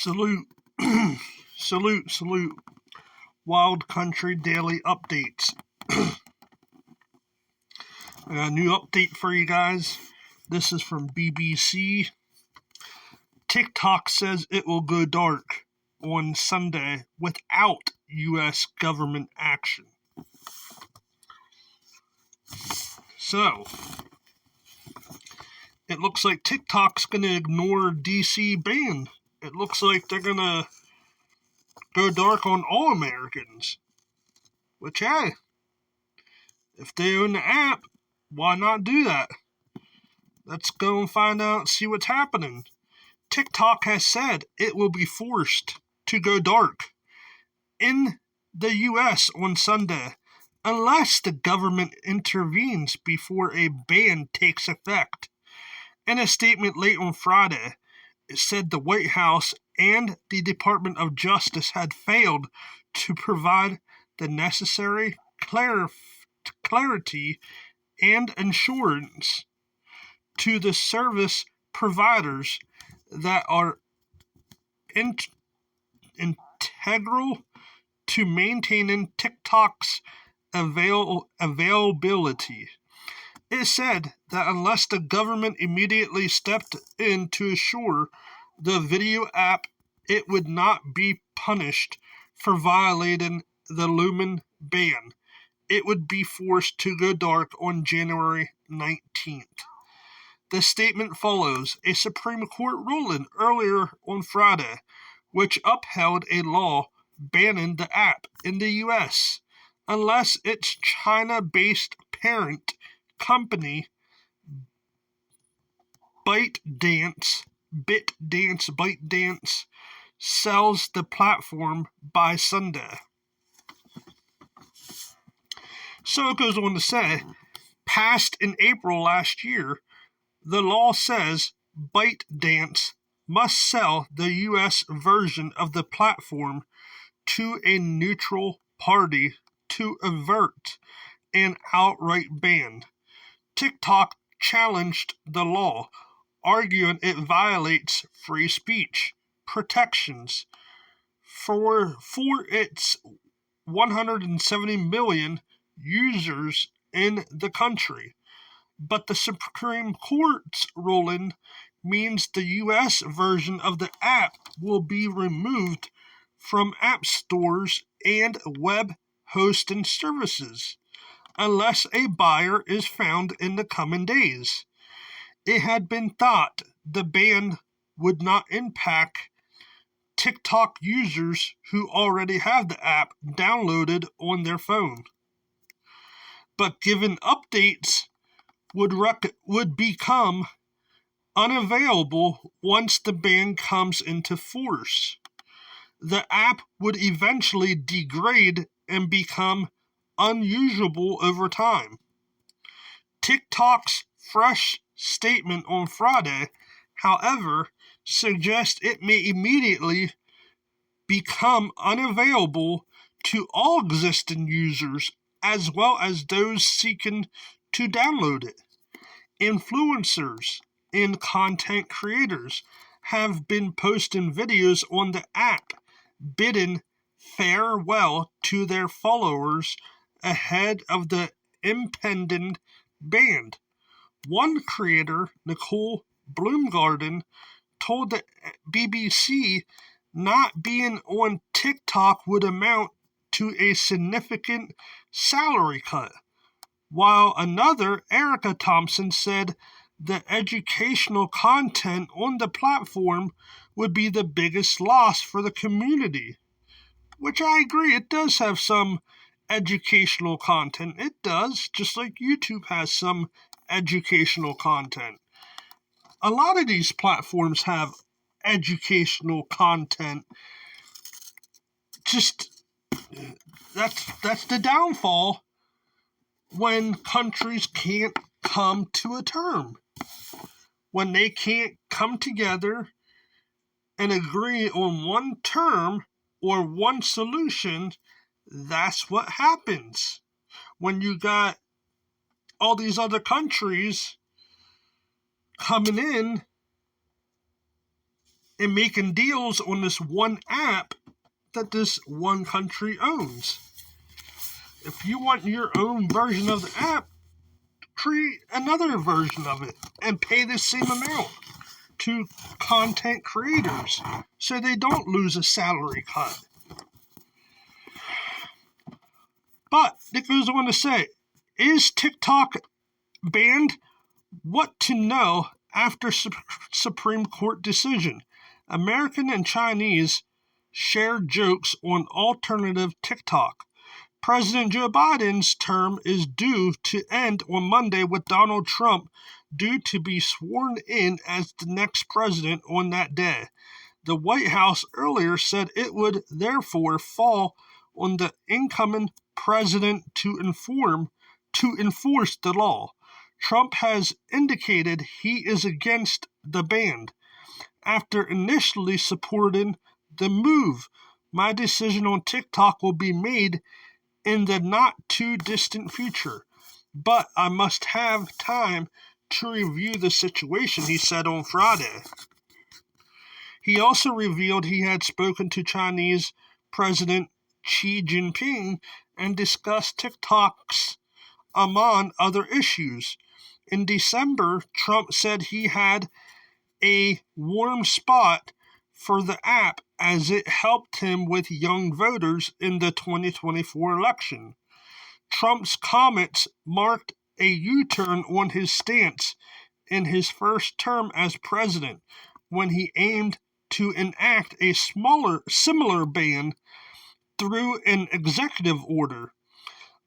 Salute, salute. Wild Country Daily Updates. I got a new update for you guys. This is from BBC. TikTok says it will go dark on Sunday without U.S. government action. So, it looks like TikTok's going to ignore DC ban. It looks like they're going to go dark on all Americans. Which, hey, if they own the app, why not do that? Let's go and find out, see what's happening. TikTok has said it will be forced to go dark in the U.S. on Sunday unless the government intervenes before a ban takes effect. In a statement late on Friday, it said the White House and the Department of Justice had failed to provide the necessary clarity and assurance to the service providers that are integral to maintaining TikTok's availability. It said that unless the government immediately stepped in to assure the video app it would not be punished for violating the Lumen ban, it would be forced to go dark on January 19th. The statement follows a Supreme Court ruling earlier on Friday, which upheld a law banning the app in the U.S. unless its China-based parent company ByteDance sells the platform by Sunday. So it goes on to say, passed in April last year, the law says ByteDance must sell the U.S. version of the platform to a neutral party to avert an outright ban. TikTok challenged the law, arguing it violates free speech protections for its 170 million users in the country. But the Supreme Court's ruling means the U.S. version of the app will be removed from app stores and web hosting services unless a buyer is found in the coming days. It had been thought the ban would not impact TikTok users who already have the app downloaded on their phone. But given updates would become unavailable once the ban comes into force. The app would eventually degrade and become unusable over time. TikTok's fresh statement on Friday, however, suggests it may immediately become unavailable to all existing users as well as those seeking to download it. Influencers and content creators have been posting videos on the app bidding farewell to their followers ahead of the impending ban. One creator, Nicole Bloomgarden, told the BBC not being on TikTok would amount to a significant salary cut, while another, Erica Thompson, said the educational content on the platform would be the biggest loss for the community. Which I agree, it does have some educational content. It does, just like YouTube has some educational content. A lot of these platforms have educational content. Just that's the downfall when countries can't come to a term. When they can't come together and agree on one term or one solution, that's what happens. When you got all these other countries coming in and making deals on this one app that this one country owns. If you want your own version of the app, create another version of it and pay the same amount to content creators so they don't lose a salary cut. But it goes on to say, is TikTok banned? What to know after Supreme Court decision. American and Chinese share jokes on alternative TikTok. President Joe Biden's term is due to end on Monday, with Donald Trump due to be sworn in as the next president on that day. The White House earlier said it would therefore fall on the incoming president to enforce the law. Trump has indicated he is against the ban after initially supporting the move. My decision on TikTok will be made in the not too distant future, but I must have time to review the situation, he said on Friday. He also revealed he had spoken to Chinese President Xi Jinping and discussed TikTok's among other issues. In December, Trump said he had a warm spot for the app as it helped him with young voters in the 2024 election. Trump's comments marked a U-turn on his stance in his first term as president, when he aimed to enact a similar ban through an executive order.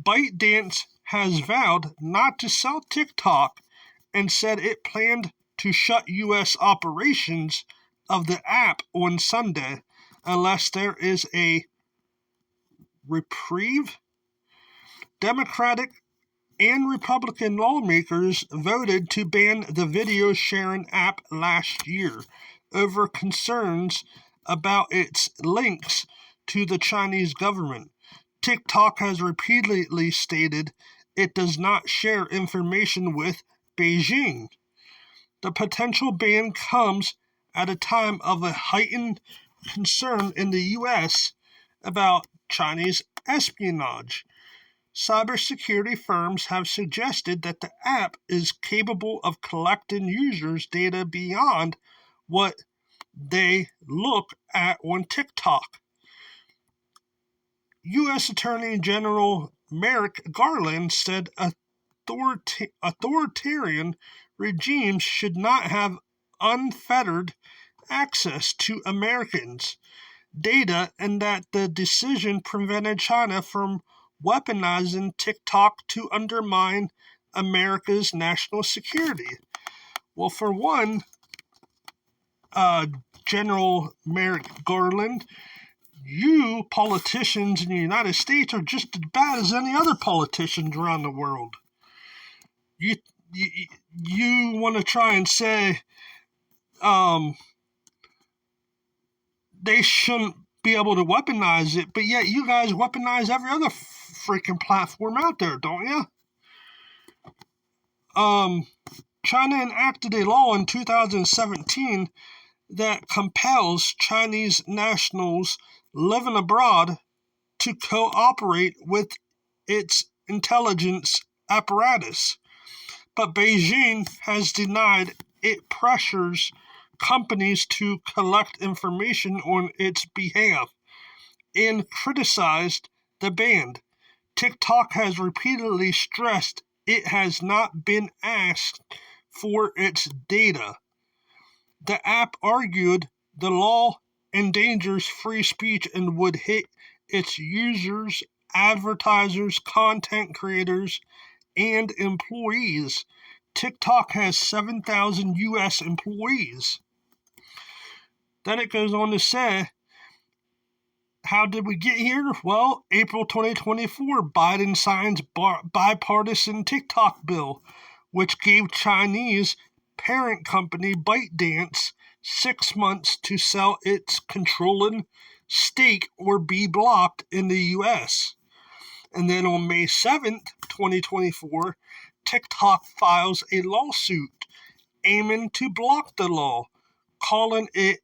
ByteDance has vowed not to sell TikTok and said it planned to shut U.S. operations of the app on Sunday unless there is a reprieve. Democratic and Republican lawmakers voted to ban the video sharing app last year over concerns about its links to the Chinese government. TikTok has repeatedly stated it does not share information with Beijing. The potential ban comes at a time of a heightened concern in the U.S. about Chinese espionage. Cybersecurity firms have suggested that the app is capable of collecting users' data beyond what they look at on TikTok. U.S. Attorney General Merrick Garland said authoritarian regimes should not have unfettered access to Americans' data, and that the decision prevented China from weaponizing TikTok to undermine America's national security. Well, for one, General Merrick Garland, you politicians in the United States are just as bad as any other politicians around the world. You want to try and say they shouldn't be able to weaponize it, but yet you guys weaponize every other freaking platform out there, don't you? China enacted a law in 2017 that compels Chinese nationals living abroad to cooperate with its intelligence apparatus. But Beijing has denied it pressures companies to collect information on its behalf and criticized the ban. TikTok has repeatedly stressed it has not been asked for its data. The app argued the law endangers free speech and would hit its users, advertisers, content creators, and employees. TikTok has 7,000 U.S. employees. Then it goes on to say, how did we get here? Well, April 2024, Biden signs bipartisan TikTok bill, which gave Chinese parent company ByteDance 6 months to sell its controlling stake or be blocked in the U.S. And then on May 7th, 2024, TikTok files a lawsuit aiming to block the law, calling it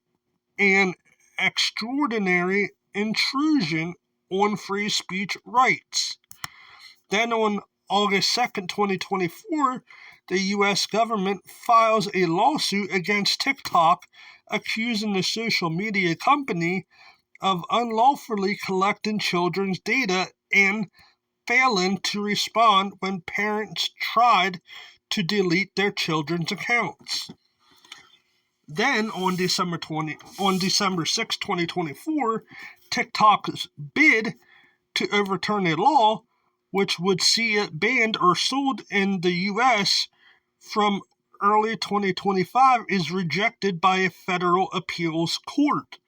an extraordinary intrusion on free speech rights. Then on August 2nd, 2024, the U.S. government files a lawsuit against TikTok accusing the social media company of unlawfully collecting children's data and failing to respond when parents tried to delete their children's accounts. Then on December 6, 2024, TikTok's bid to overturn a law which would see it banned or sold in the U.S. from early 2025 is rejected by a federal appeals court.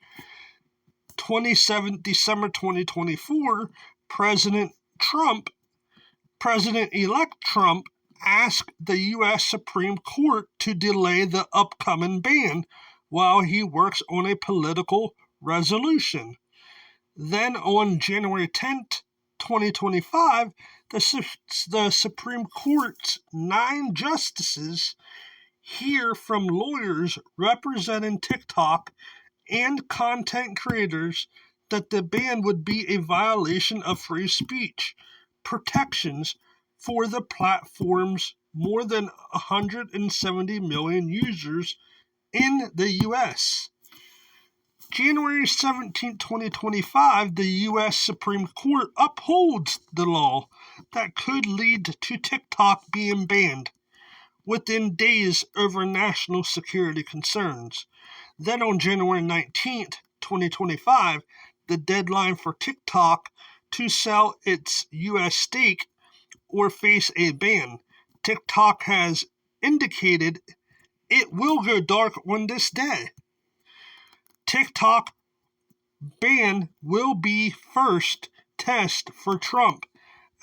27th December 2024, President-elect Trump asked the U.S. Supreme Court to delay the upcoming ban while he works on a political resolution. Then on January 10th, 2025, the Supreme Court's 9 justices hear from lawyers representing TikTok and content creators that the ban would be a violation of free speech protections for the platform's more than 170 million users in the U.S. January 17, 2025, the U.S. Supreme Court upholds the law that could lead to TikTok being banned within days over national security concerns. Then on January 19, 2025, the deadline for TikTok to sell its U.S. stake or face a ban. TikTok has indicated it will go dark on this day. TikTok ban will be first test for Trump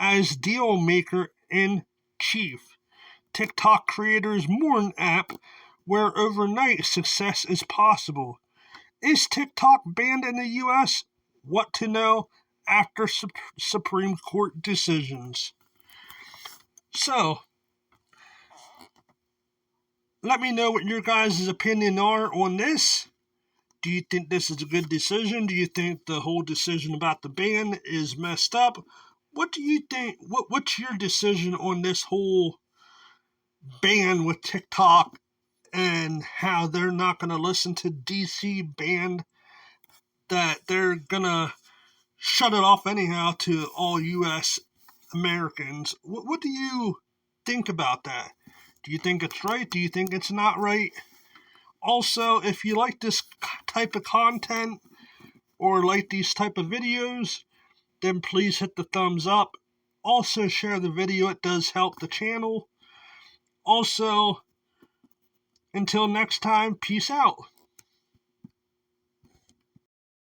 as deal maker in chief. TikTok creators mourn app where overnight success is possible. Is TikTok banned in the U.S.? What to know after Supreme Court decisions. So, let me know what your guys' opinion are on this. Do you think this is a good decision? Do you think the whole decision about the ban is messed up? What do you think? What's your decision on this whole ban with TikTok and how they're not going to listen to DC band, that they're going to shut it off anyhow to all U.S. Americans? What do you think about that? Do you think it's right? Do you think it's not right? Also, if you like this type of content or like these type of videos, then please hit the thumbs up. Also, share the video. It does help the channel. Also, until next time, peace out.